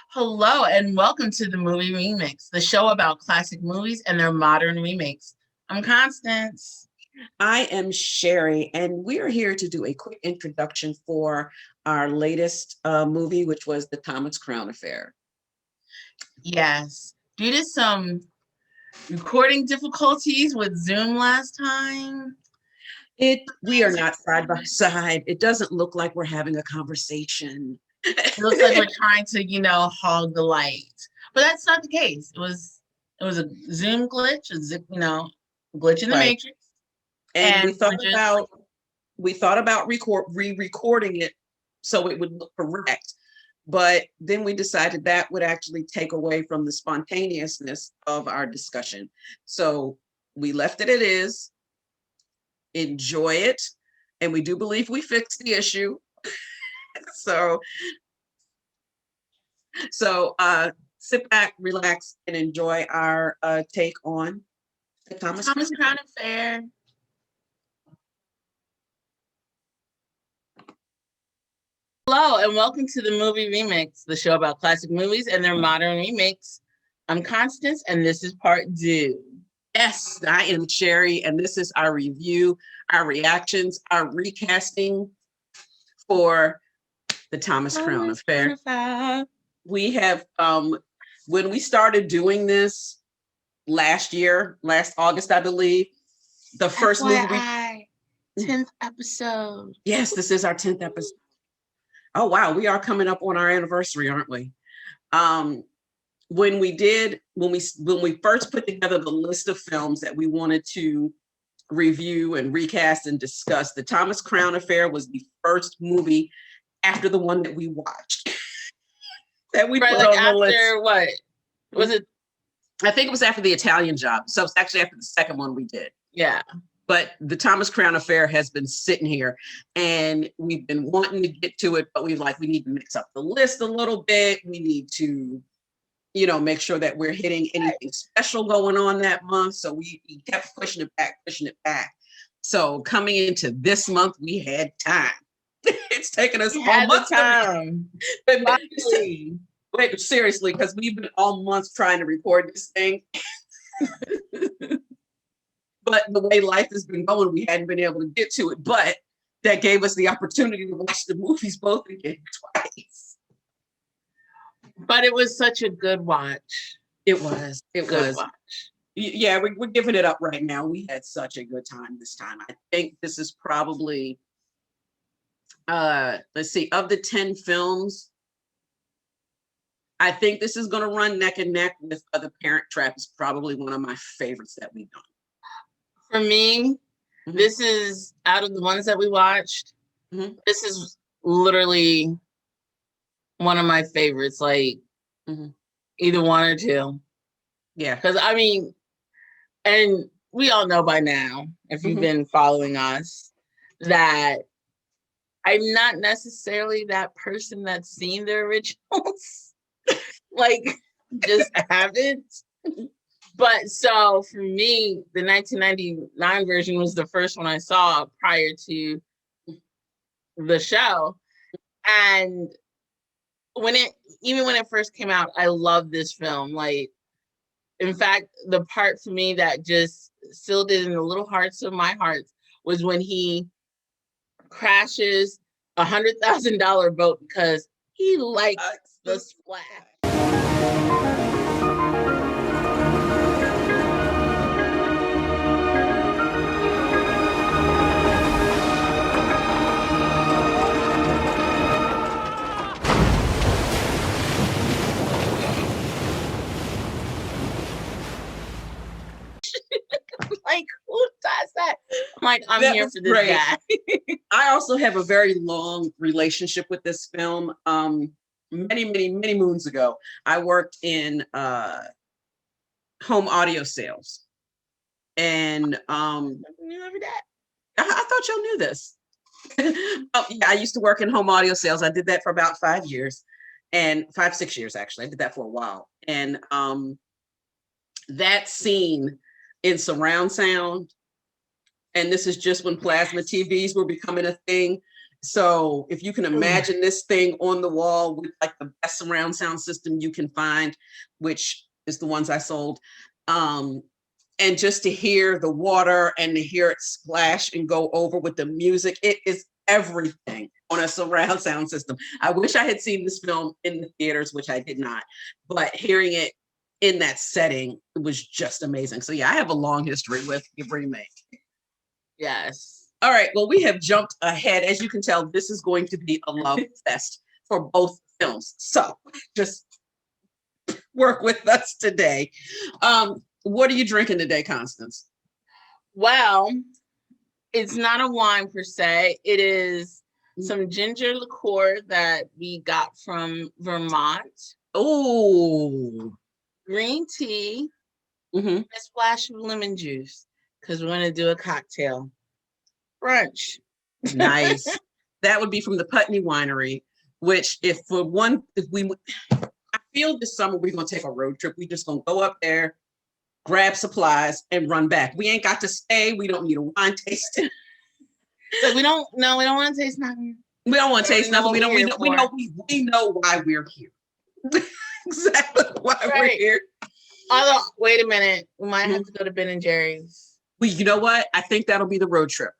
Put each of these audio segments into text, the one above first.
Hello, and welcome to the Movie Remix, the show about classic movies and their modern remakes. I'm Constance. I am Sherry, and we're here to do a quick introduction for our latest movie, which was the Thomas Crown Affair. Yes, due to some recording difficulties with Zoom last time, We are not side by side. It doesn't look like we're having a conversation. it looks like we're trying to, hog the light. But that's not the case. It was a Zoom glitch, glitch in the Right. matrix. And And we're just we thought about re-recording it so it would look correct. But then we decided that would actually take away from the spontaneousness of our discussion. So we left it is, enjoy it, and we do believe we fixed the issue. So sit back, relax, and enjoy our take on the Thomas Thomas Crown. Crown Affair. Hello, and welcome to the Movie Remix, the show about classic movies and their modern remakes. I'm Constance, and this is part two. Yes, I am Sherry, and this is our review, our reactions, our recasting for the Thomas Crown Affair. We have, when we started doing this last August, I believe, the first FYI, 10th episode. Yes, this is our 10th episode. Oh, wow, we are coming up on our anniversary, aren't we? When we first put together the list of films that we wanted to review and recast and discuss, the Thomas Crown Affair was the first movie after the one that we watched that we put on the list. What was it? I think it was after the Italian Job, so it's actually after the second one we did. Yeah. But the Thomas Crown Affair has been sitting here, and we've been wanting to get to it, but we need to mix up the list a little bit. We need to, make sure that we're hitting anything special going on that month. So we kept pushing it back. So coming into this month, we had time. It's taken us all month time. Wait, seriously, because we've been all months trying to record this thing. But the way life has been going, we hadn't been able to get to it. But that gave us the opportunity to watch the movies both again twice. But it was such a good watch. It was. Watch. Yeah, we're giving it up right now. We had such a good time this time. I think this is probably, let's see, of the 10 films, I think this is going to run neck and neck with The Parent Trap. Is probably one of my favorites that we've done. For me, this is, out of the ones that we watched, this is literally one of my favorites, like either one or two. Yeah. Because, and we all know by now, if you've been following us, that I'm not necessarily that person that's seen the originals. Just haven't. But so for me, the 1999 version was the first one I saw prior to the show. And when it first came out, I loved this film. In fact, the part for me that just sealed it in the little hearts of my hearts was when he crashes $100,000 boat because he likes the splash. Who does that? I'm here for this guy. I also have a very long relationship with this film. Many, many, many moons ago, I worked in home audio sales. And Remember that? I thought y'all knew this. Yeah, I used to work in home audio sales. I did that for about 5 years, and 6 years, actually. I did that for a while. And that scene in surround sound, and this is just when plasma TVs were becoming a thing. So if you can imagine this thing on the wall with like the best surround sound system you can find, which is the ones I sold, and just to hear the water and to hear it splash and go over with the music, it is everything on a surround sound system. I wish I had seen this film in the theaters, which I did not, but hearing it in that setting, it was just amazing. So yeah, I have a long history with the remake. Yes. All right, well, we have jumped ahead. As you can tell, this is going to be a love fest for both films. So just work with us today. What are you drinking today, Constance? Well, it's not a wine per se. It is some ginger liqueur that we got from Vermont. Oh, Green tea, mm-hmm. a splash of lemon juice, because we're going to do a cocktail brunch. Nice. That would be from the Putney Winery, which I feel this summer we're going to take a road trip. We're just going to go up there, grab supplies, and run back. We ain't got to stay. We don't need a wine tasting. Like we don't want to taste nothing. We don't want to taste nothing. We know why we're here. Exactly why we're here. Although, wait a minute, we might have to go to Ben and Jerry's. You know what? I think that'll be the road trip.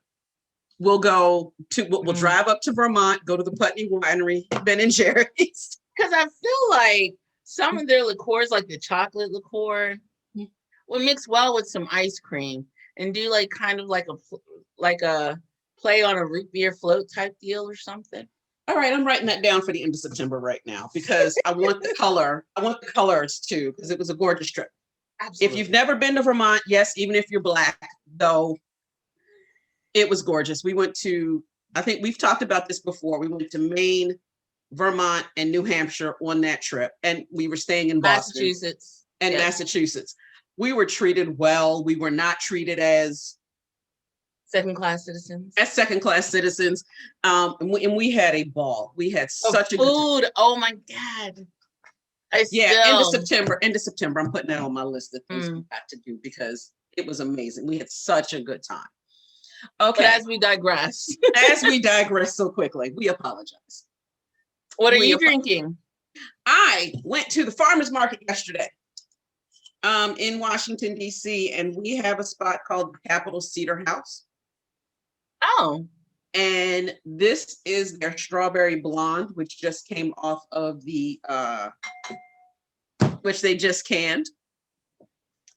We'll drive up to Vermont, go to the Putney Winery, Ben and Jerry's. Because I feel like some of their liqueurs, like the chocolate liqueur, would mix well with some ice cream and do like kind of like a play on a root beer float type deal or something. All right, I'm writing that down for the end of September right now because I want the color. I want the colors too because it was a gorgeous trip. Absolutely. If you've never been to Vermont, yes, even if you're Black, though, it was gorgeous. We went to, I think we've talked about this before. We went to Maine, Vermont, and New Hampshire on that trip, and we were staying in Boston, Massachusetts. We were treated well. We were not treated as second-class citizens. And we had a ball. We had such a good time. Oh my God. End of September. I'm putting that on my list of things we got to do because it was amazing. We had such a good time. Okay. But as we digress so quickly, we apologize. What are you drinking? I went to the farmer's market yesterday in Washington, D.C., and we have a spot called the Capitol Cider House. Oh. And this is their strawberry blonde, which just came off of the, which they just canned.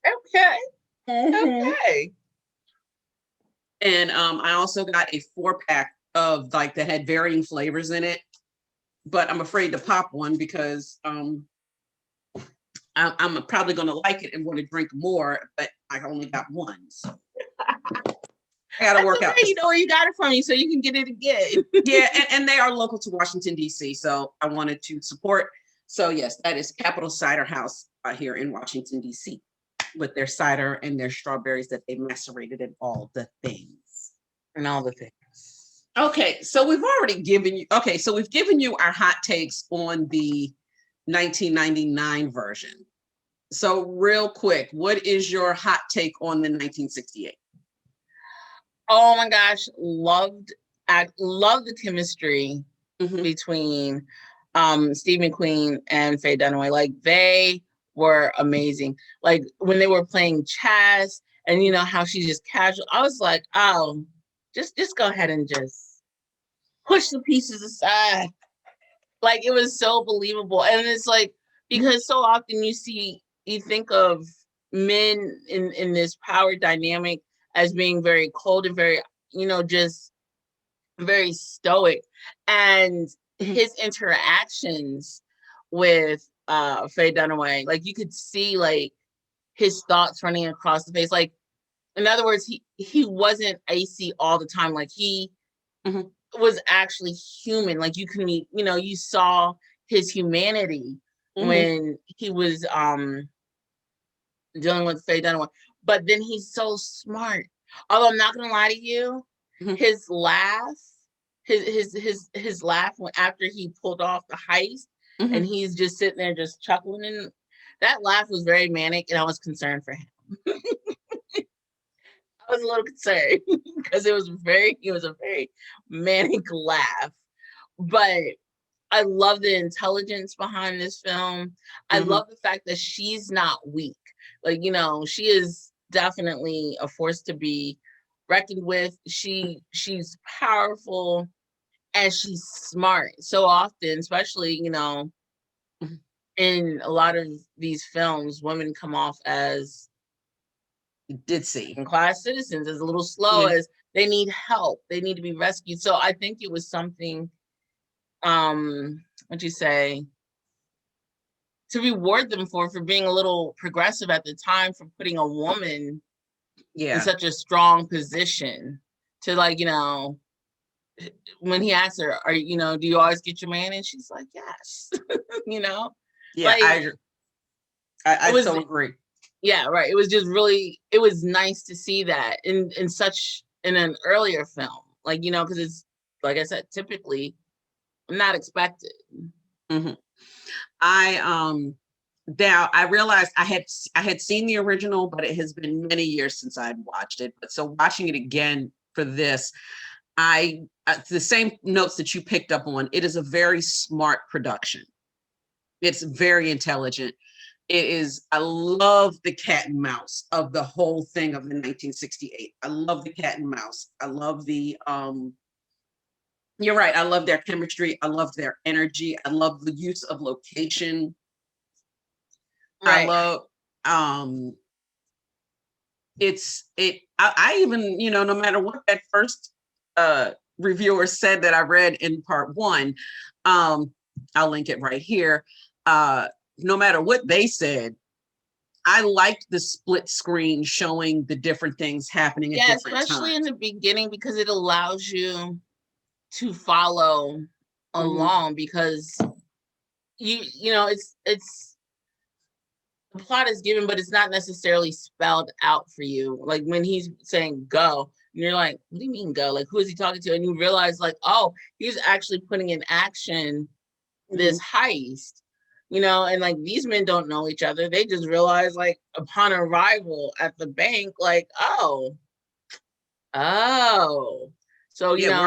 Okay. Mm-hmm. Okay. And I also got a 4-pack of like that had varying flavors in it, but I'm afraid to pop one because I'm probably going to like it and want to drink more, but I only got one. So. I got to work out. You know where you got it from, so you can get it again. Yeah, and they are local to Washington, D.C., so I wanted to support. So yes, that is Capitol Cider House here in Washington, D.C., with their cider and their strawberries that they macerated and all the things. Okay, so we've given you our hot takes on the 1999 version. So real quick, what is your hot take on the 1968? Oh my gosh, I loved the chemistry between Steve McQueen and Faye Dunaway. Like they were amazing. Like when they were playing chess and you know how she's just casual, I was like, oh, just go ahead and just push the pieces aside. Like it was so believable. And it's like because so often you think of men in this power dynamic as being very cold and very, just very stoic. And his interactions with Faye Dunaway, like you could see like his thoughts running across the face. Like, in other words, he wasn't icy all the time. Like he was actually human. Like you saw his humanity when he was dealing with Faye Dunaway. But then he's so smart. Although I'm not gonna lie to you, his laugh, his laugh after he pulled off the heist, and he's just sitting there just chuckling, and that laugh was very manic, and I was concerned for him. I was a little concerned because it was a very manic laugh. But I love the intelligence behind this film. I Mhm. love the fact that she's not weak. Like, she is definitely a force to be reckoned with. She's powerful and she's smart. So often, especially, Mhm. in a lot of these films, women come off as Did see. class citizens, as a little slow, Yeah. as they need help, they need to be rescued. So I think it was something, what you say, to reward them for being a little progressive at the time, for putting a woman in Yeah. such a strong position to, like, when he asked her, do you always get your man? And she's like, yes. you know, Yeah. like, I it was, so agree. yeah, right. It was just really, it was nice to see that in an earlier film, like, because it's, like I said, typically not expected. Mhm. I now I realized I had seen the original, but it has been many years since I'd watched it. But so watching it again for this, I the same notes that you picked up on. It is a very smart production. It's very intelligent. It is. I love the cat and mouse of the whole thing of the 1968. I love the cat and mouse. I love the. You're right. I love their chemistry. I love their energy. I love the use of location. I Right. love um I even, no matter what that first reviewer said that I read in part one, um, I'll link it right here. No matter what they said, I liked the split screen showing the different things happening at Yeah, different especially in times. the beginning, because it allows you to follow Hmm. along, because it's the plot is given, but it's not necessarily spelled out for you. Like when he's saying go, and you're like, what do you mean go? Like, who is he talking to? And you realize, like, oh, he's actually putting in action Hmm. this heist. And like, these men don't know each other. They just realize, like, upon arrival at the bank, like, oh. So, Yeah,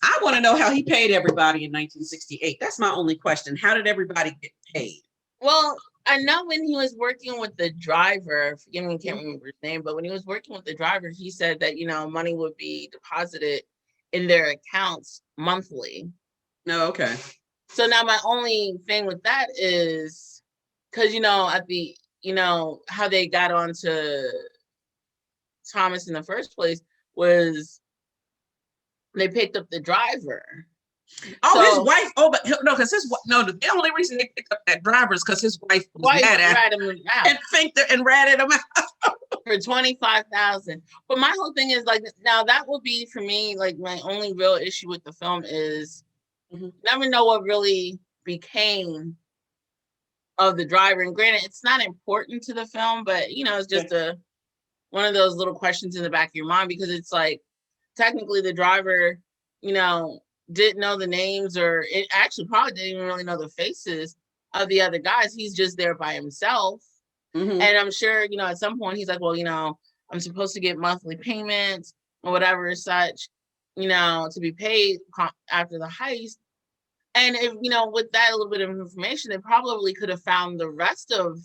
I want to know how he paid everybody in 1968. That's my only question. How did everybody get paid? well, I know when he was working with the driver, forgive me, I can't Mhm. remember his name, but when he was working with the driver, he said that, money would be deposited in their accounts monthly. No, okay. So now my only thing with that is, because, how they got onto Thomas in the first place was they picked up the driver. Oh, his So wife. Oh, but no, because the only reason they picked up that driver is because his wife was wife mad at ratted him out and and ratted him out. for 25,000. But my whole thing is, like, now that would be for me, like, my only real issue with the film is, Mhm. never know what really became of the driver. And granted, it's not important to the film, but it's Yeah. just a one of those little questions in the back of your mind, because it's like, technically the driver, you know, didn't know the names, or it actually probably didn't even really know the faces of the other guys. He's just there by himself. Mhm. And I'm sure, at some point he's like, well, I'm supposed to get monthly payments or whatever such, to be paid after the heist. And if, with that little bit of information, they probably could have found the rest of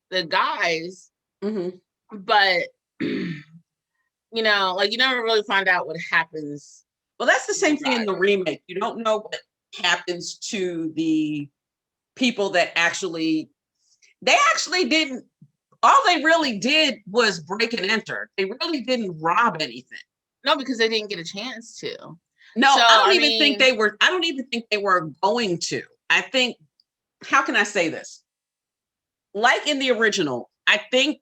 the guys. Mhm. But, like, you never really find out what happens Well, that's the to the same thing in the driver. remake. You don't know what happens to the people that they actually didn't. All they really did was break and enter. They really didn't rob anything. No, because they didn't get a chance to. No, So, I don't I even think mean, they were. I don't even think they were going to. I think. How can I say this? Like in the original, I think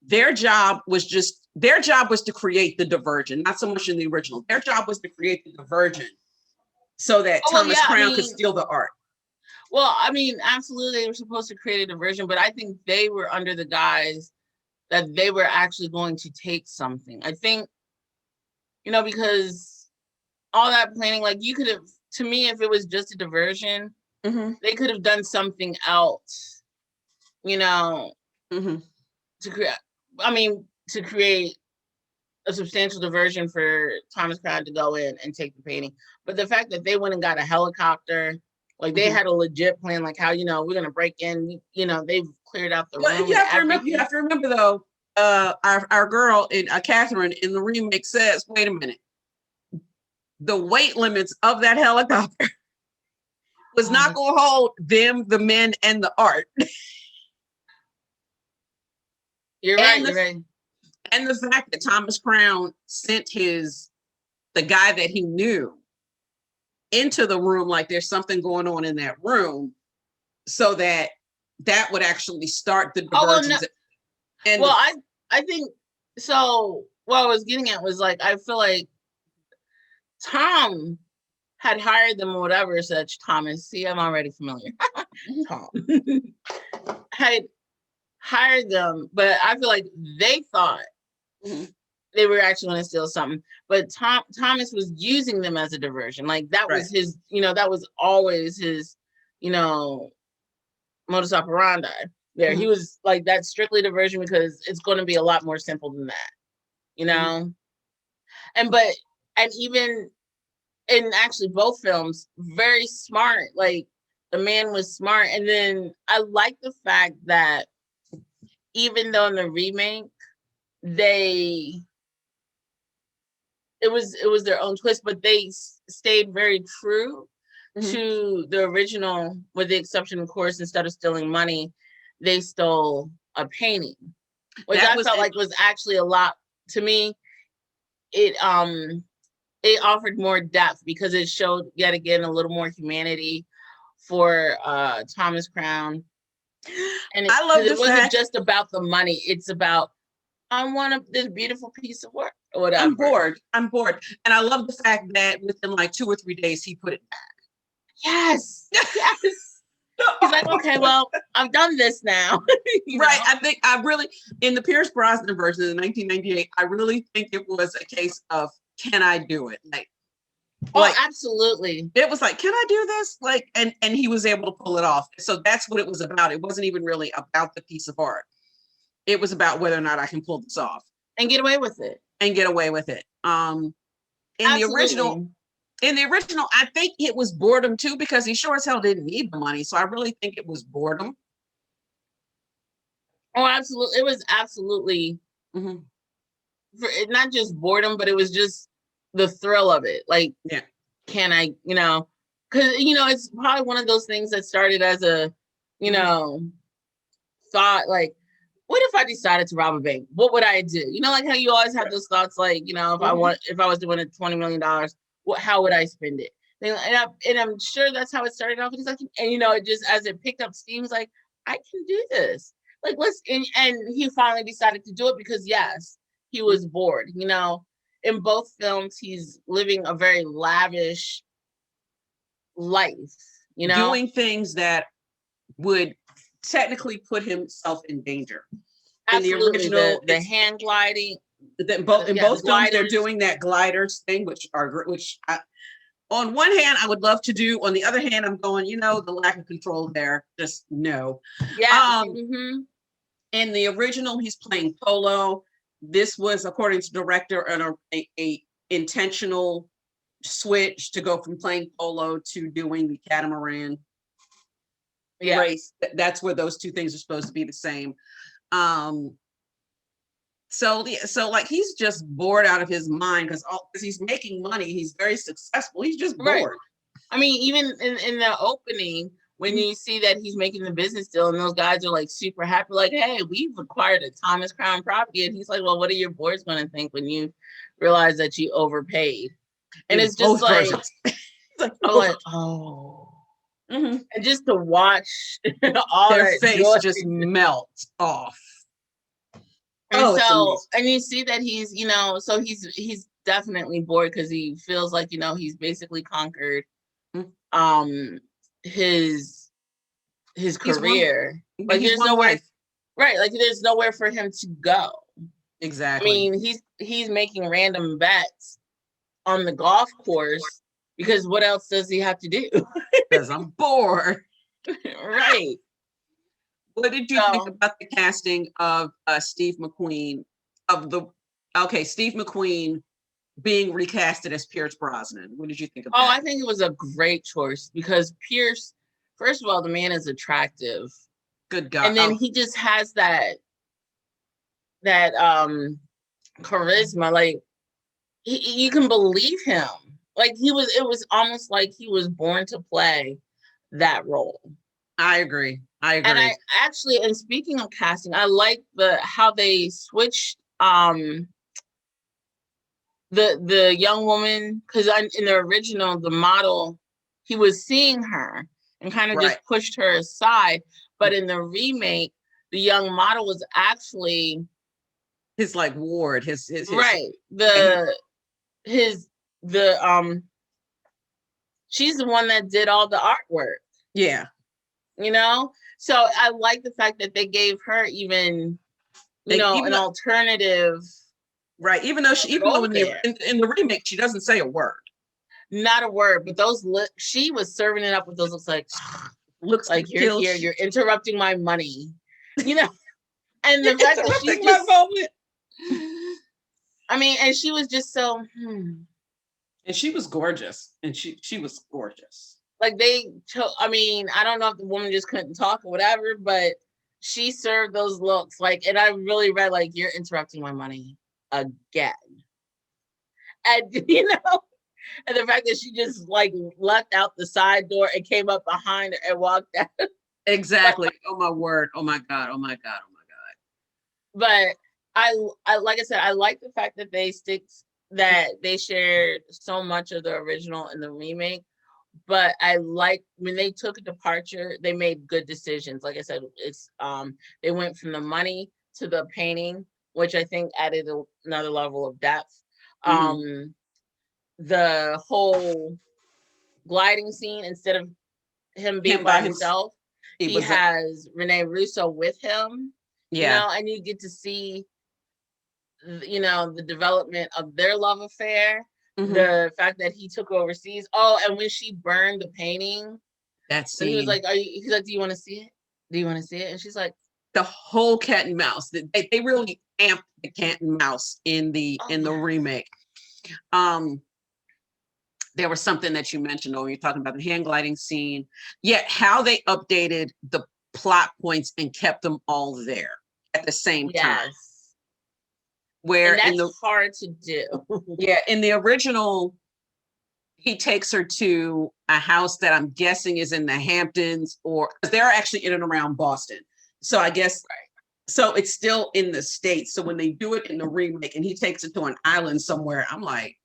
their job was to create the diversion, not so much in the original. Their job was to create the diversion so that oh, well, Thomas yeah, I Crown could mean, steal the art. absolutely, they were supposed to create a diversion, but I think they were under the guise that they were actually going to take something. I think, because all that planning, like, you could have, to me, if it was just a diversion, Hmm. they could have done something else, you know, Hmm. to create, to create a substantial diversion for Thomas Crown to go in and take the painting. But the fact that they went and got a helicopter, like they had a legit plan, like how, we're going to break in, they've cleared out the room. You have to remember though, our girl in Catherine in the remake says, wait a minute, the weight limits of that helicopter was not going to hold them, the men, and the art. You're right. And the fact that Thomas Crown sent the guy that he knew into the room, like there's something going on in that room, so that would actually start the divergence. I think so. What I was getting at was like, I feel like Tom had hired them or whatever, such Thomas. See, I'm already familiar. Tom had hired them, but I feel like they thought they were actually going to steal something. But Thomas was using them as a diversion. Like that was his, that was always his, modus operandi. There, he was like, that's strictly diversion because it's going to be a lot more simple than that, and even in actually both films, very smart. Like the man was smart, and then I like the fact that even though in the remake it was their own twist, but they stayed very true to the original, with the exception, of course, instead of stealing money, they stole a painting, which I felt like was actually a lot to me. It offered more depth because it showed yet again a little more humanity for Thomas Crown. And it wasn't just about the money. It's about, I want this beautiful piece of work or whatever. I'm bored. And I love the fact that within like 2 or 3 days, he put it back. Yes. He's like, okay, well, I've done this now. Right. I think in the Pierce Brosnan version in 1998, I really think it was a case of, can I do it? Like, absolutely. It was like, can I do this? Like, and he was able to pull it off. So that's what it was about. It wasn't even really about the piece of art. It was about whether or not I can pull this off. And get away with it. In the original, I think it was boredom too, because he sure as hell didn't need the money. So I really think it was boredom. Oh, absolutely. It was absolutely not just boredom, but it was just the thrill of it. Like, can I, because, it's probably one of those things that started as a, thought, like, what if I decided to rob a bank? What would I do? Like how you always have those thoughts, like, if I was doing it $20 million, how would I spend it? And I'm sure that's how it started off. He's like, and it just, as it picked up steam, was like, I can do this. Like, and he finally decided to do it because yes, he was bored. In both films, he's living a very lavish life, doing things that would technically put himself in danger. Absolutely. In the original, the hand gliding. In both films, they're doing that gliders thing, on one hand, I would love to do. On the other hand, I'm going, the lack of control there, just no. Yeah. In the original, he's playing polo. This was, according to director, a intentional switch to go from playing polo to doing the catamaran race. That's where those two things are supposed to be the same. So like he's just bored out of his mind because he's making money. He's very successful. He's just bored. Right. I mean, even in the opening, when you see that he's making the business deal and those guys are like super happy, like, hey, we've acquired a Thomas Crown property. And he's like, well, what are your boards going to think when you realize that you overpaid? And it's just like, I'm like, oh. And just to watch all their face just melt off. And you see that he's, so he's definitely bored because he feels like, he's basically conquered his career. Like there's nowhere, right? Like there's nowhere for him to go. Exactly. I mean, he's making random bets on the golf course because what else does he have to do? Because I'm bored. Right. What did you think about the casting of Steve McQueen, of Okay, Steve McQueen being recasted as Pierce Brosnan. What did you think of Oh, that? I think it was a great choice because Pierce, first of all, the man is attractive. Good God. And then Oh, he just has that charisma. Like you can believe him. Like it was almost like he was born to play that role. I agree. I And agree. I actually, and speaking of casting, I like how they switched the young woman, because in the original, the model, he was seeing her and kind of Right. just pushed her aside. But in the remake, the young model was actually His like ward, his right. yeah, His the she's the one that did all the artwork, yeah. you know? So I like the fact that they gave her even, They even an alternative. right, even though Go there. in the remake, she doesn't say a word. Not a word, but those she was serving it up with those looks like Looks like to you're kill. here, you're interrupting my money, you know. And You're the fact that she interrupting my just, moment. I mean, and she was just so And she was gorgeous. And she was gorgeous. like I mean, I don't know if the woman just couldn't talk or whatever, but she served those looks like, and I really read like you're interrupting my money again, and and the fact that she just like left out the side door and came up behind her and walked out. Exactly. Oh my word. Oh my God. Oh my God. Oh my God. But I like I said, I like the fact that they shared so much of the original in the remake. But I like when they took a departure, they made good decisions. Like I said, it's they went from the money to the painting, which I think added another level of depth. Mm-hmm. The whole gliding scene, instead of him being Him by by his himself, it he was a has Rene Russo with him, yeah. and you get to see the development of their love affair, Mm-hmm. the fact that he took overseas. Oh, and when she burned the painting, That and he was scene. like, he's like, do you want to see it? Do you want to see it? And she's like, The whole cat and mouse. They really amped the cat and mouse oh in the yeah. remake. Um, there was something that you mentioned when you're talking about the hand gliding scene. Yet how they updated the plot points and kept them all there at the same time. Yes. Where And in that's the hard to do. in the original, he takes her to a house that I'm guessing is in the Hamptons, or they're actually in and around Boston. So I guess so it's still in the States. So when they do it in the remake and he takes it to an island somewhere, I'm like,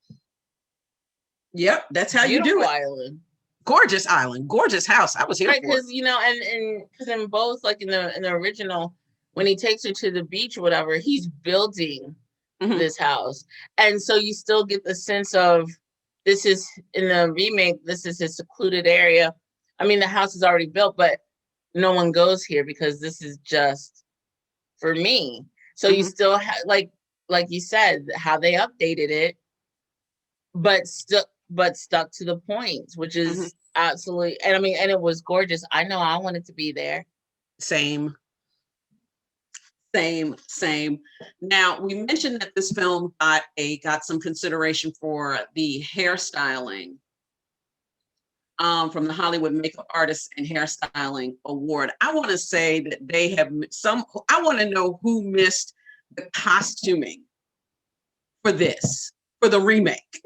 yep, that's how you do Beautiful it. island. Gorgeous island, gorgeous house. I was here Right, for it. because and because in both, like in the original, when he takes her to the beach or whatever, he's building Mhm. this house. And so you still get the sense of, this is in the remake, this is his secluded area. I mean, the house is already built, but no one goes here because this is just for me. So you Mhm. still have, like you said, how they updated it, but stuck to the points, which Mhm. is absolutely, and I mean, and it was gorgeous. I know I wanted to be there. Same, same. Now we mentioned that this film got some consideration for the hairstyling from the Hollywood Makeup Artists and Hairstyling Award. I want to say that they have some. I want to know who missed the costuming for this for the remake.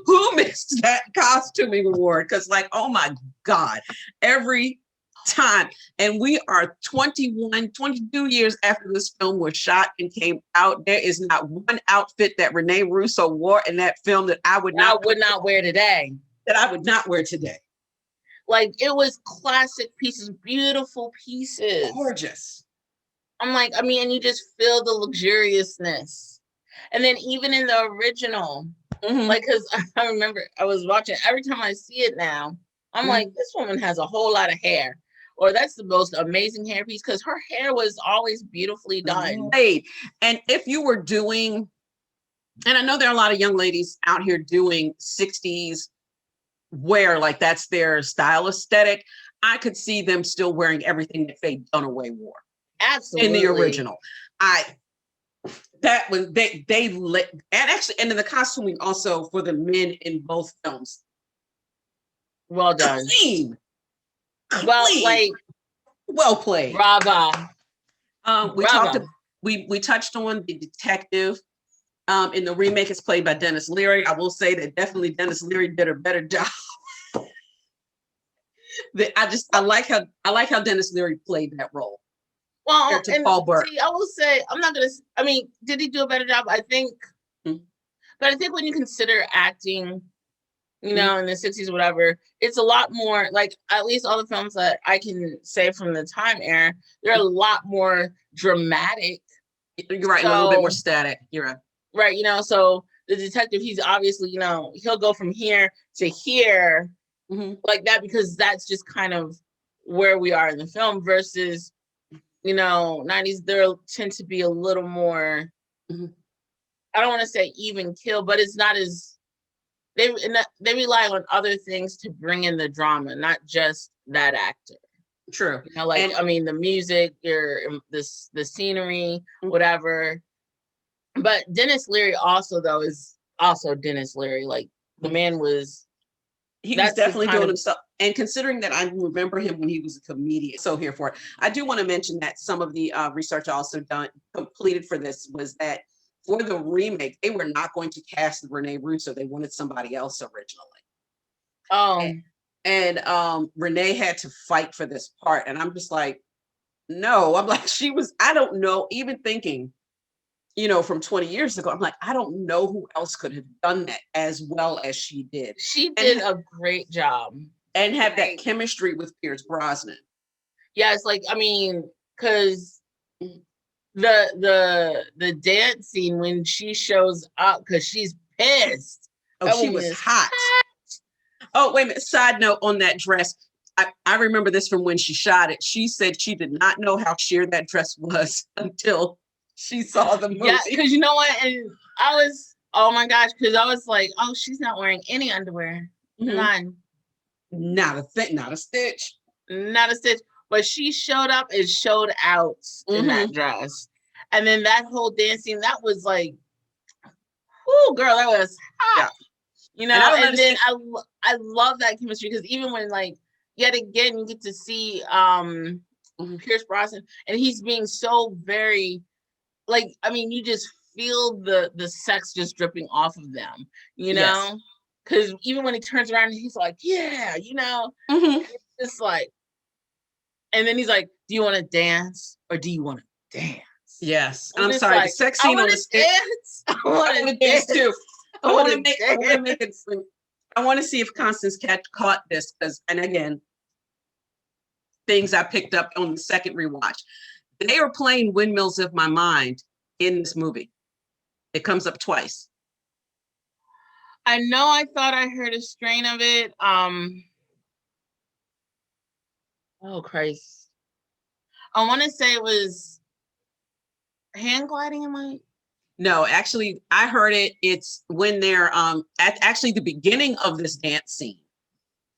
Who missed that costuming award? Because, like, oh my God, every time. And we are 21, 22 years after this film was shot and came out. There is not one outfit that Rene Russo wore in that film that I would I not would not wear today. wear today. Like, it was classic pieces, beautiful pieces. Gorgeous. I'm like, I mean, and you just feel the luxuriousness. And then even in the original, Mm-hmm. like, because I remember I was watching, every time I see it now, I'm Mm-hmm. like, this woman has a whole lot of hair. Or that's the most amazing hairpiece, because her hair was always beautifully done. Right. And if you were doing, and I know there are a lot of young ladies out here doing 60s wear, like that's their style aesthetic. I could see them still wearing everything that Faye Dunaway wore in the Absolutely. original. I That was they lit, and actually, and in the costuming also for the men in both films. Well done. Clean. Well, Clean. like, well played. brava. We we touched on the detective. In the remake, it's played by Dennis Leary. I will say that definitely Dennis Leary did a better job. I like how Dennis Leary played that role. Well, to Paul Burke. See, I will say, I'm not gonna. I mean, did he do a better job? I think, but I think when you consider acting, you know, in the 60s, whatever, it's a lot more like, at least all the films that I can say from the time era, they're a lot more dramatic. You're right, a little bit more static. You're right. Right, you know, so the detective, he's obviously, you know, he'll go from here to here like that, because that's just kind of where we are in the film versus, you know, 90s, there tend to be a little more, I don't want to say even kill, but it's not as, they rely on other things to bring in the drama, not just that actor. True. You know, like, I mean, the music, the scenery, whatever. But Dennis Leary also, though, is also Dennis Leary. Like, the man was... He was definitely doing himself. And considering that I remember him when he was a comedian, so here for it. I do want to mention that some of the research I also completed for this was that for the remake, they were not going to cast Renee Russo. They wanted somebody else originally. Oh. And Renee had to fight for this part. And I'm just like, no. I'm like, I don't know, even thinking, you know, from 20 years ago, I'm like, I don't know who else could have done that as well as she did. She did a great job. And have that chemistry with Pierce Brosnan. Yeah, it's like, I mean, because the dance scene when she shows up, because she's pissed. Oh, she was hot. Oh, wait a minute. Side note on that dress. I remember this from when she shot it. She said she did not know how sheer that dress was until she saw the movie. Yeah, because you know what? And I was, oh my gosh, because I was like, oh, she's not wearing any underwear. None. Not a thing, not a stitch. Not a stitch. But she showed up and showed out in that dress. And then that whole dancing, that was like, oh, girl, that was hot. Yeah. You know, and then I love that chemistry, because even when, like, yet again, you get to see Pierce Brosnan, and he's being so very, like, I mean, you just feel the sex just dripping off of them, you know? Because even when he turns around, he's like, yeah, you know? It's just like, and then he's like, do you want to dance or do you want to dance? Yes. And I'm sorry, like, the sex scene on the stage. I want to dance too. I want to make it. I want to see if Constance caught this, because, and again, things I picked up on the second rewatch. They are playing Windmills of My Mind in this movie. It comes up twice. I know, I thought I heard a strain of it. Oh Christ. I want to say it was Hand Gliding in my... No, actually, I heard it. It's when they're at actually the beginning of this dance scene.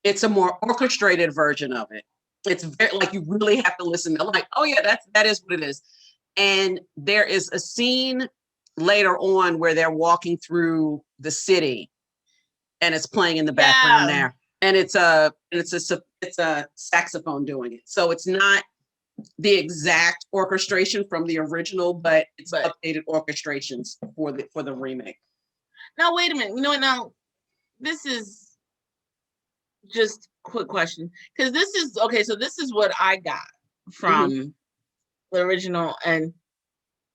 It's a more orchestrated version of it. It's very, like, you really have to listen. They're like, oh yeah, that is what it is. And there is a scene later on where they're walking through the city, and it's playing in the background there. And it's a saxophone doing it. So it's not the exact orchestration from the original, but it's updated orchestrations for the remake. Now wait a minute. You know what? Now this is just quick question, because this is okay. So this is what I got from the original and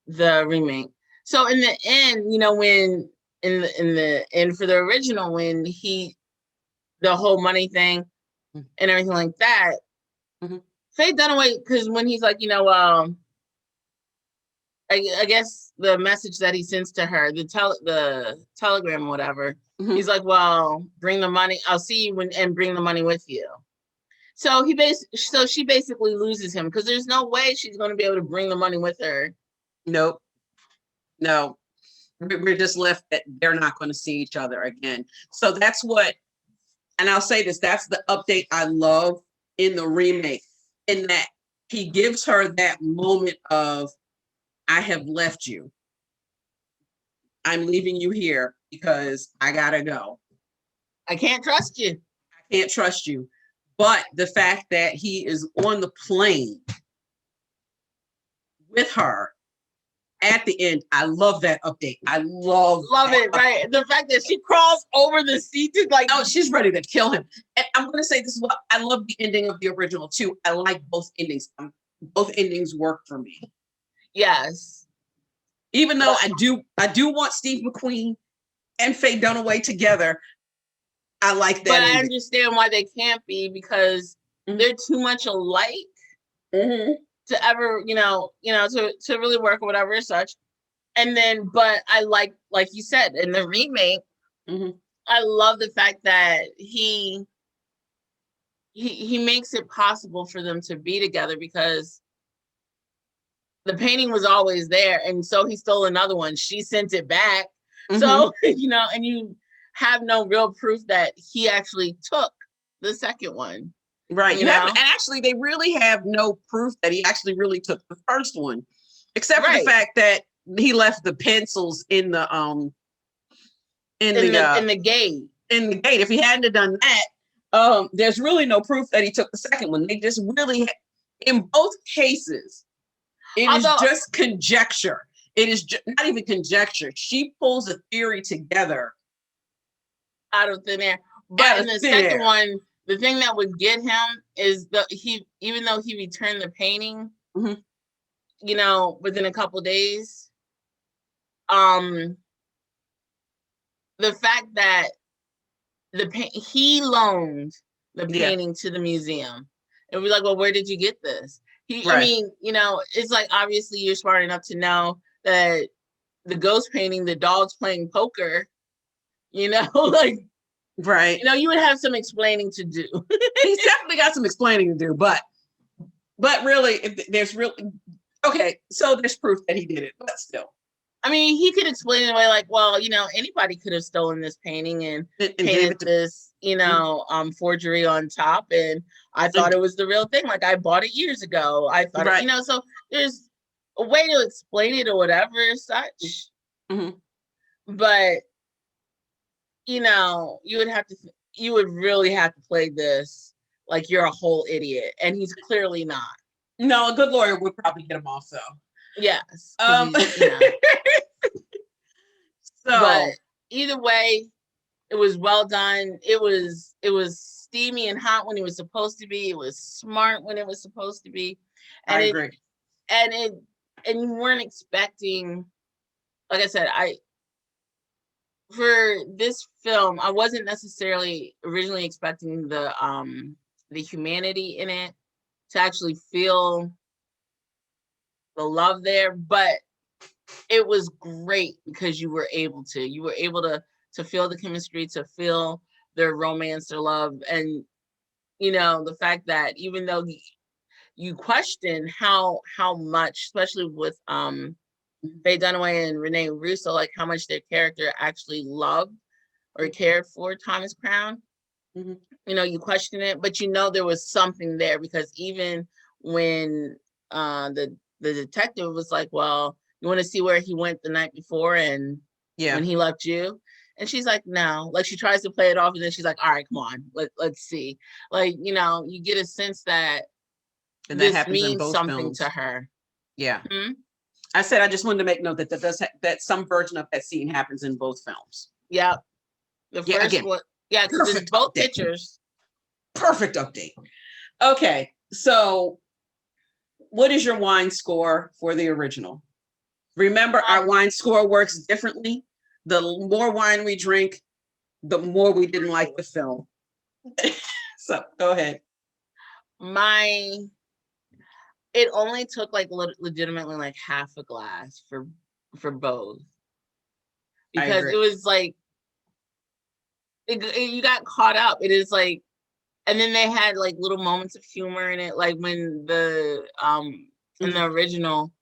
the remake. So in the end, you know, when in the end for the original, when the whole money thing and everything like that, Faye Dunaway, because when he's like, you know, I guess the message that he sends to her, the telegram or whatever, he's like, well, bring the money. I'll see you and bring the money with you. So she basically loses him, because there's no way she's going to be able to bring the money with her. Nope. No. We're just left that they're not going to see each other again. So that's what, and I'll say this, that's the update I love in the remake, in that he gives her that moment of, I have left you. I'm leaving you here because I gotta go. I can't trust you. I can't trust you. But the fact that he is on the plane with her at the end, I love that update. I love it, right? The fact that she crawls over the seat to like, oh, she's ready to kill him. And I'm gonna say this is what I love the ending of the original too. I like both endings. Both endings work for me. Yes. Even though I do want Steve McQueen and Faye Dunaway together. I like that. But ending. I understand why they can't be because they're too much alike to ever, to really work or whatever as such. And then, but I like you said, in the remake, I love the fact that he makes it possible for them to be together because the painting was always there. And so he stole another one. She sent it back. So, and you have no real proof that he actually took the second one. Right. And actually, they really have no proof that he actually really took the first one, except for the fact that he left the pencils in the in the gate. In the gate. If he hadn't have done that, there's really no proof that he took the second one. They just really, in both cases, it is just conjecture. It is not even conjecture. She pulls a theory together out of thin air. But in the second one, the thing that would get him is even though he returned the painting, within a couple days, the fact that he loaned the painting to the museum. It was like, well, where did you get this? I mean, it's like, obviously you're smart enough to know that the ghost painting, the dog's playing poker, like, right. You would have some explaining to do. He's definitely got some explaining to do, but really, if there's really, okay, so there's proof that he did it, but still. I mean, he could explain it away like, well, anybody could have stolen this painting and painted this, forgery on top. And I thought it was the real thing. Like, I bought it years ago. I thought, so there's a way to explain it or whatever as such. But, you would really have to play this like you're a whole idiot. And he's clearly not. No, a good lawyer would probably get him off, though. Yes. So, but either way, it was well done. It was steamy and hot when it was supposed to be. It was smart when it was supposed to be. And I agree. And you weren't expecting, like I said, for this film, I wasn't necessarily originally expecting the humanity in it to actually feel the love there, but it was great because you were able to feel the chemistry, to feel their romance, their love, and the fact that even though you question how much, especially with Faye Dunaway and Renee Russo, like how much their character actually loved or cared for Thomas Crown, you question it, but there was something there because even when the detective was like, well, you want to see where he went the night before and when he left you? And she's like, no. Like, she tries to play it off and then she's like, all right, come on, let's see. Like, you get a sense that and this that means something films. To her. Yeah. I said I just wanted to make note that that some version of that scene happens in both films. Yeah. The first one. Yeah, because it's both pictures. Perfect update. Okay, so what is your wine score for the original? Remember, our wine score works differently. The more wine we drink, the more we didn't like the film. So go ahead. It only took like legitimately like half a glass for both, because it was like you got caught up. It is like, and then they had like little moments of humor in it, like when the in the original,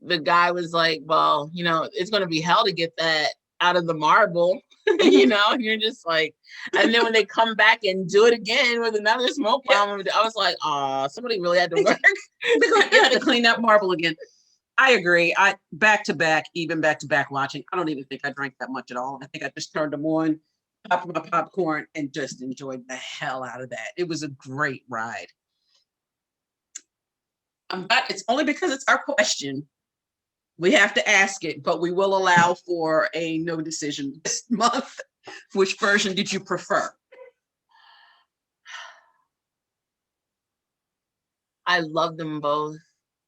the guy was like, well, it's going to be hell to get that out of the marble, and you're just like, and then when they come back and do it again with another smoke bomb, I was like, oh, somebody really had to work. They're going to have to clean that marble again. I agree. I back to back, even back to back watching. I don't even think I drank that much at all. I think I just turned them on, popped my popcorn, and just enjoyed the hell out of that. It was a great ride. It's only because it's our question. We have to ask it, but we will allow for a no decision this month. Which version did you prefer? I love them both.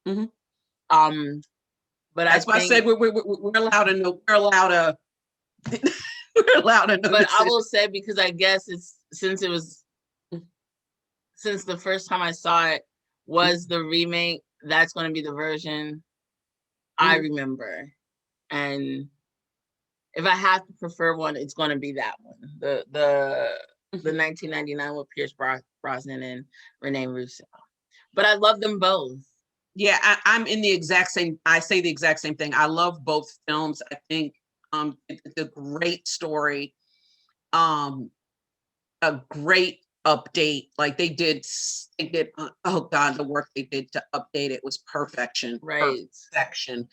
Mhm. But That's why I said we're allowed to know. We're allowed to. We're allowed to know. But I will say, because I guess it's since the first time I saw it was the remake, that's going to be the version I remember. And if I have to prefer one, it's going to be that one, the 1999 with Pierce Brosnan and Renee Russo. But I love them both. Yeah, I'm in the exact same. I say the exact same thing. I love both films. I think it's a great story, a great update. Like they did. Oh God, the work they did to update it was perfection. Right. Perfection.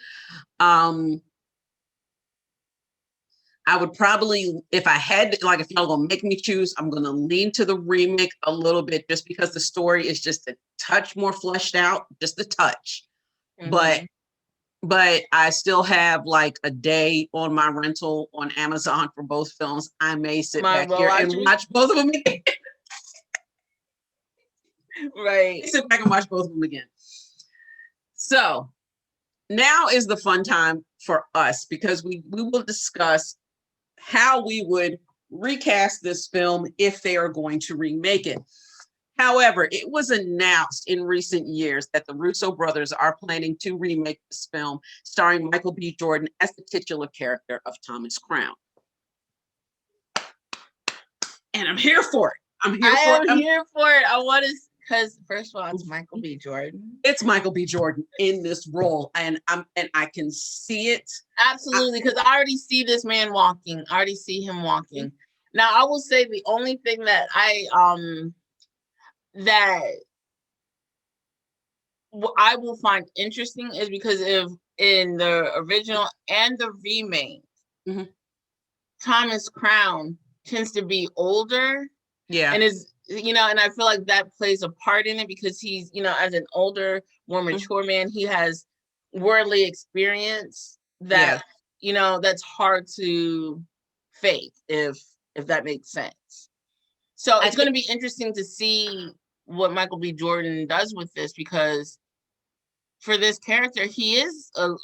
I would probably, if I had, like, if y'all gonna make me choose, I'm gonna lean to the remake a little bit, just because the story is just a touch more fleshed out, just a touch. Mm-hmm. But I still have like a day on my rental on Amazon for both films. I may sit back here and watch both of them again. Right. Sit back and watch both of them again. So now is the fun time for us, because we will discuss how we would recast this film if they are going to remake it. However, it was announced in recent years that the Russo brothers are planning to remake this film, starring Michael B. Jordan as the titular character of Thomas Crown. And I'm here for it. I'm here for it. I want to, because first of all, it's Michael B. Jordan. It's Michael B. Jordan in this role, and I can see it. Absolutely, because I already see this man walking. I already see him walking. Now, I will say the only thing that I will find interesting is because if in the original and the remake, Thomas Crown tends to be older. Yeah. And and I feel like that plays a part in it, because he's, as an older, more mature man, he has worldly experience that, that's hard to fake, if that makes sense. So it's going to be interesting to see what Michael B. Jordan does with this, because for this character, he's a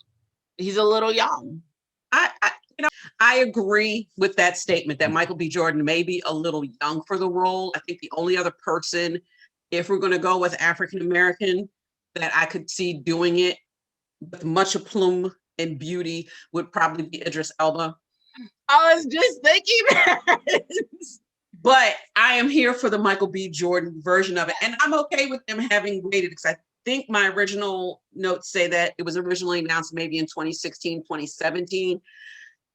little young. I agree with that statement that Michael B. Jordan may be a little young for the role. I think the only other person, if we're going to go with African American, that I could see doing it with much aplomb and beauty would probably be Idris Elba. I was just thinking that. But I am here for the Michael B. Jordan version of it. And I'm okay with them having waited, because I think my original notes say that it was originally announced maybe in 2016, 2017.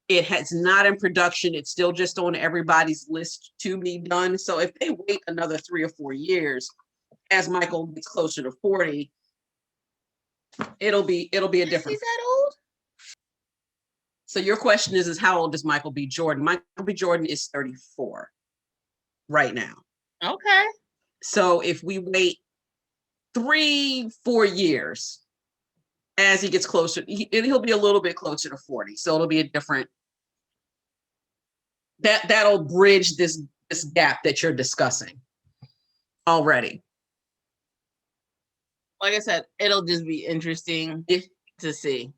It has not in production. It's still just on everybody's list to be done. So if they wait another 3 or 4 years, as Michael gets closer to 40, it'll be a different. Is he that old? So your question is how old is Michael B. Jordan? Michael B. Jordan is 34 right now. Okay. So if we wait 3-4 years, as he gets closer, he'll be a little bit closer to 40. So it'll be a different. That'll bridge this gap that you're discussing already. Like I said, it'll just be interesting to see.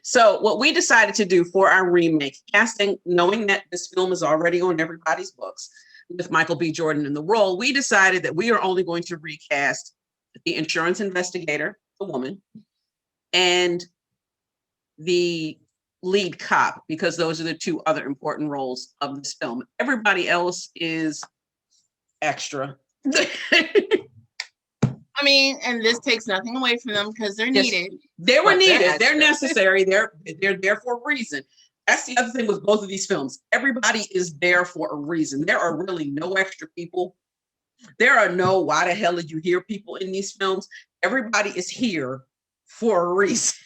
So what we decided to do for our remake casting, knowing that this film is already on everybody's books with Michael B. Jordan in the role, we decided that we are only going to recast the insurance investigator, the woman, and the lead cop, because those are the 2 other important roles of this film. Everybody else is extra. I mean, and this takes nothing away from them, because they're needed. They were needed. They're necessary. They're there for a reason. That's the other thing with both of these films. Everybody is there for a reason. There are really no extra people. There are no why the hell did you hear people in these films. Everybody is here for a reason.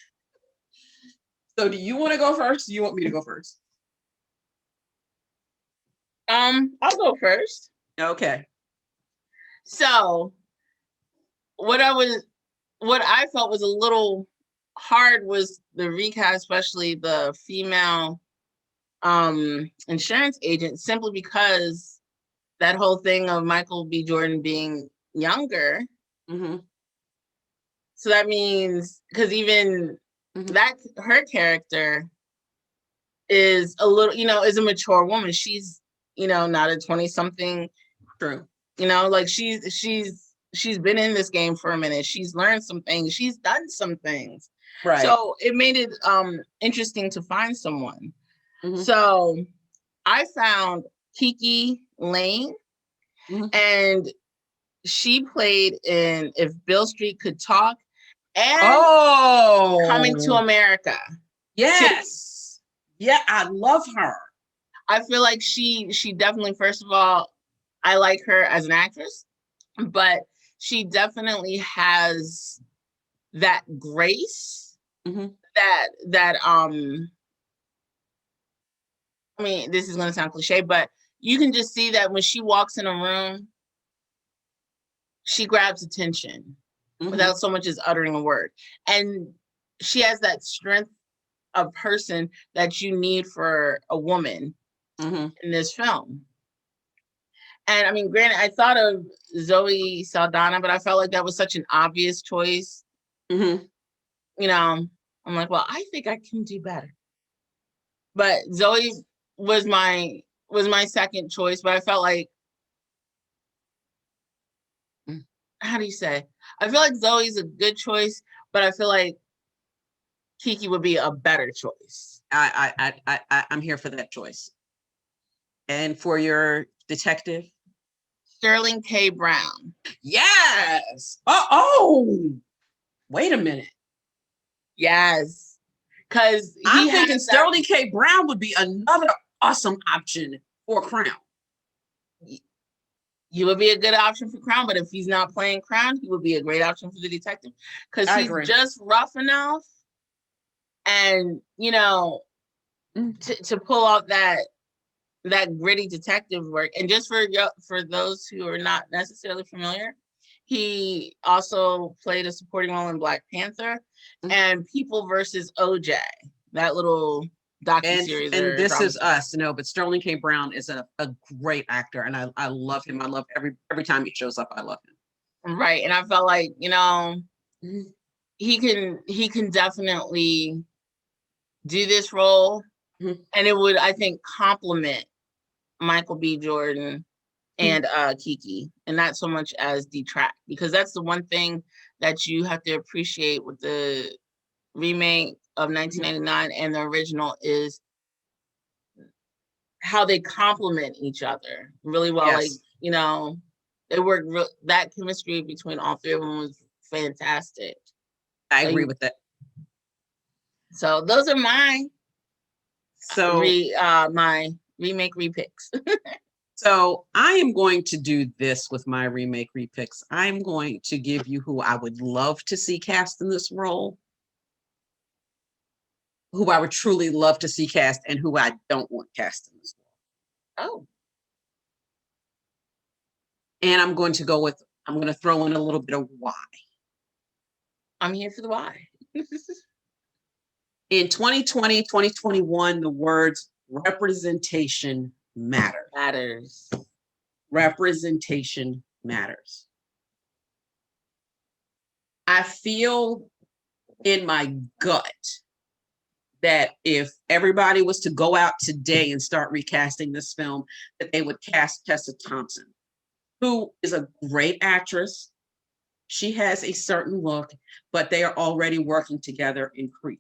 So do you want to go first? Do you want me to go first? I'll go first. Okay. So what I felt was a little hard was the recast, especially the female insurance agent, simply because that whole thing of Michael B. Jordan being younger. Mm-hmm. So that means because even that her character is a little, is a mature woman. She's, not a 20-something. True. Like she's been in this game for a minute. She's learned some things. She's done some things. Right. So it made it interesting to find someone. Mm-hmm. So I found Kiki Lane, and she played in If Bill Street Could Talk and Coming to America. Yes. Yeah, I love her. I feel like she definitely, first of all, I like her as an actress, but she definitely has that grace that I mean, this is going to sound cliche, but you can just see that when she walks in a room, she grabs attention without so much as uttering a word. And she has that strength of person that you need for a woman in this film. And I mean, granted, I thought of Zoe Saldana, but I felt like that was such an obvious choice. I'm like, well, I think I can do better. But Zoe was my second choice, but I felt like, how do you say? I feel like Zoe's a good choice, but I feel like Kiki would be a better choice. I'm here for that choice. And for your detective? Sterling K. Brown. Yes. Oh, wait a minute. Yes. Because I'm thinking Sterling K. Brown would be another awesome option for Crown. He would be a good option for Crown, but if he's not playing Crown, he would be a great option for the detective because he's just rough enough, and to pull out that gritty detective work. And just for those who are not necessarily familiar, he also played a supporting role in Black Panther and People versus OJ, that little docuseries. And This Is Us, but Sterling K. Brown is a great actor, and I love him. I love every time he shows up. I love him. Right, and I felt like he can definitely do this role, and it would, I think, complement Michael B. Jordan and Kiki, and not so much as detract, because that's the one thing that you have to appreciate with the remake of 1999 and the original is how they complement each other really well. Yes. Like, they work that chemistry between all three of them was fantastic. I agree with that. So those are my my remake repicks. So I am going to do this with my remake repicks. I'm going to give you who I would love to see cast in this role, who I would truly love to see cast, and who I don't want cast in this role. Oh. And I'm going to throw in a little bit of why. I'm here for the why. In 2020, 2021, the words representation matters. Representation matters. I feel in my gut that if everybody was to go out today and start recasting this film, that they would cast Tessa Thompson, who is a great actress. She has a certain look, but they are already working together in Creed.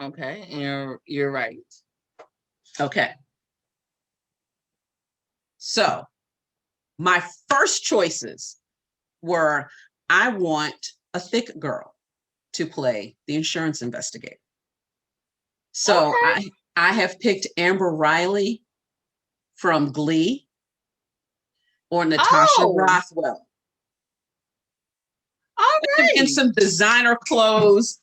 Okay, and you're right. Okay. So my first choices were, I want a thick girl to play the insurance investigator. So I have picked Amber Riley from Glee or Natasha Rothwell. All right. In some designer clothes.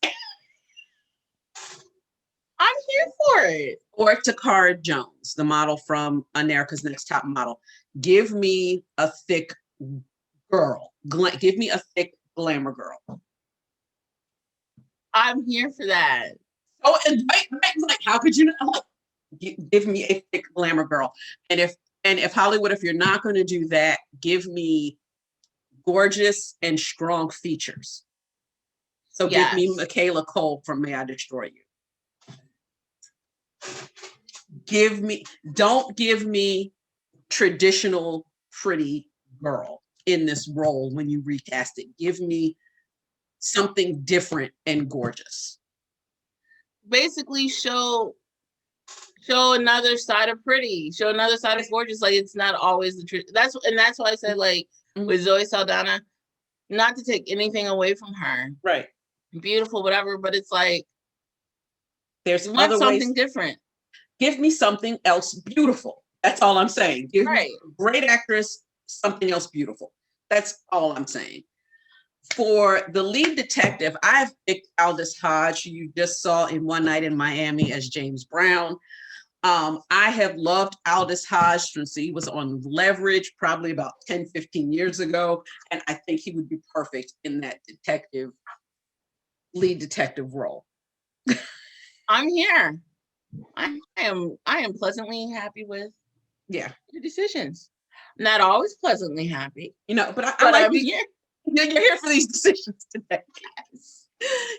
I'm here for it. Or Takara Jones, the model from America's Next Top Model. Give me a thick girl. Give me a thick glamour girl. I'm here for that. Oh, and like, how could you not? Give me a thick glamour girl. And if Hollywood, if you're not going to do that, give me gorgeous and strong features. So give me Michaela Cole from May I Destroy You. Don't give me traditional pretty girl in this role when you recast it. Give me something different and gorgeous. Basically show another side of pretty, show another side of gorgeous. Like, it's not always the truth. That's why I said, like, with Zoe Saldana, not to take anything away from her. Right. Beautiful, whatever, but it's like, there's other something different. Give me something else beautiful. That's all I'm saying. Give me a great actress, something else beautiful. That's all I'm saying. For the lead detective, I've picked Aldous Hodge, who you just saw in One Night in Miami as James Brown. I have loved Aldous Hodge since he was on Leverage probably about 10, 15 years ago. And I think he would be perfect in that lead detective role. I'm here. I am pleasantly happy with your decisions. Not always pleasantly happy. But I'm here. You're here for these decisions today. Yes.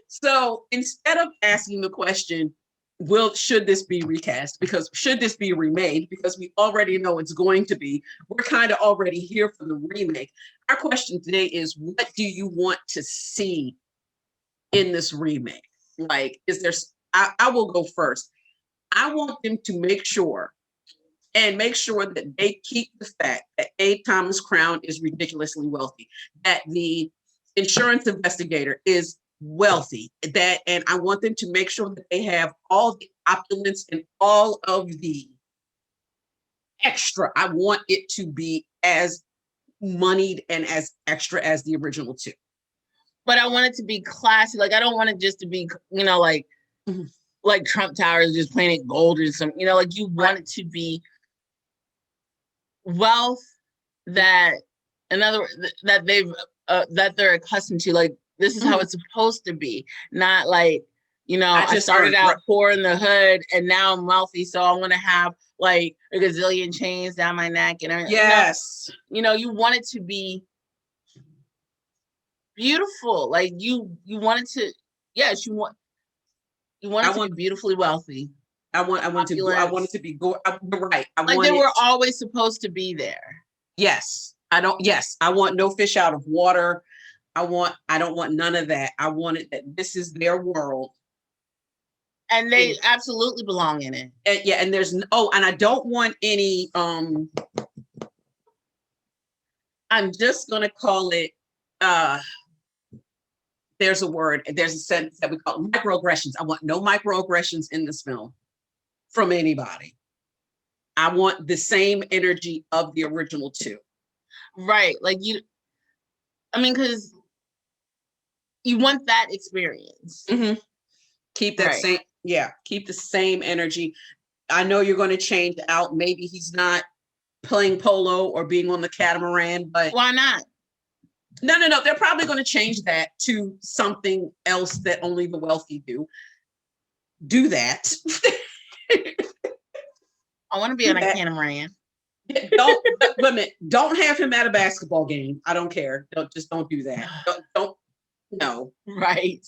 So instead of asking the question, should this be recast? Because should this be remade? Because we already know it's going to be. We're kind of already here for the remake. Our question today is, what do you want to see in this remake? Like, I will go first. I want them to make sure that they keep the fact that A. Thomas Crown is ridiculously wealthy, that the insurance investigator is wealthy, and I want them to make sure that they have all the opulence and all of the extra. I want it to be as moneyed and as extra as the original two. But I want it to be classy. Like, I don't want it just to be, like, like Trump Towers, just plain gold or something. Like, you want it to be wealth that, in other words, that they're accustomed to. Like, this is how it's supposed to be, not like, I started out poor in the hood and now I'm wealthy, so I want to have like a gazillion chains down my neck and everything. Yes, you want it to be beautiful. Like, you want it to, yes, you want it to be beautifully wealthy. I want it to be right. They were always supposed to be there. Yes. I want no fish out of water. I don't want none of that. I want it that this is their world. And they absolutely belong in it. And there's and I don't want any I'm just gonna call it there's a sentence that we call microaggressions. I want no microaggressions in this film from anybody. I want the same energy of the original two. Right. Like, because you want that experience. Mm-hmm. Keep that keep the same energy. I know you're going to change out. Maybe he's not playing polo or being on the catamaran, but why not? No. They're probably going to change that to something else that only the wealthy do. Do that. I want to be on a catamaran. Don't have him at a basketball game. I don't care. Don't do that. Don't. No. Right.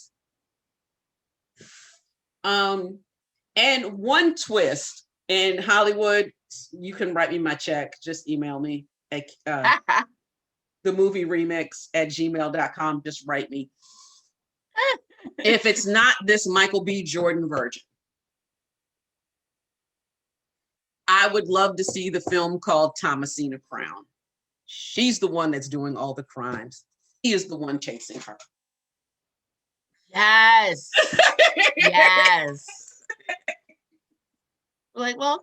And one twist in Hollywood, you can write me my check. Just email me at the movie remix at gmail.com. Just write me. If it's not this Michael B. Jordan version, I would love to see the film called Thomasina Crown. She's the one that's doing all the crimes. He is the one chasing her. Yes. Yes. Like, well,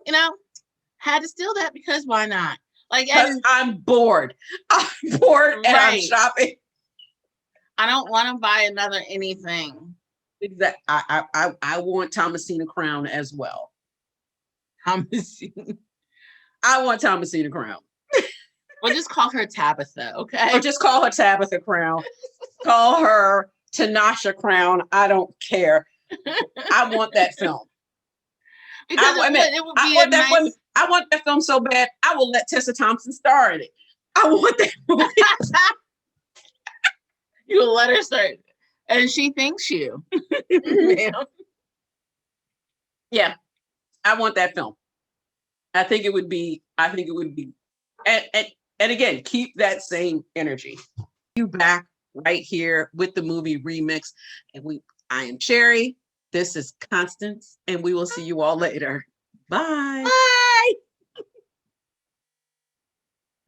had to steal that because why not? Like, I'm bored. I'm bored and I'm shopping. I don't want to buy another anything. Exactly. I want Thomasina Crown as well. Thomasina. I want Thomasina Crown. We'll just call her Tabitha, okay? Or just call her Tabitha Crown. Call her Tanasha Crown. I don't care. I want that film. Because it would be a nice. I want that film so bad. I will let Tessa Thompson star in it. I want that movie. You will let her start, and she thinks you. Yeah, I want that film. I think it would be. And again, keep that same energy. You back right here with the movie Remix, and I am Sherry. This is Constance, and we will see you all later. Bye. Bye.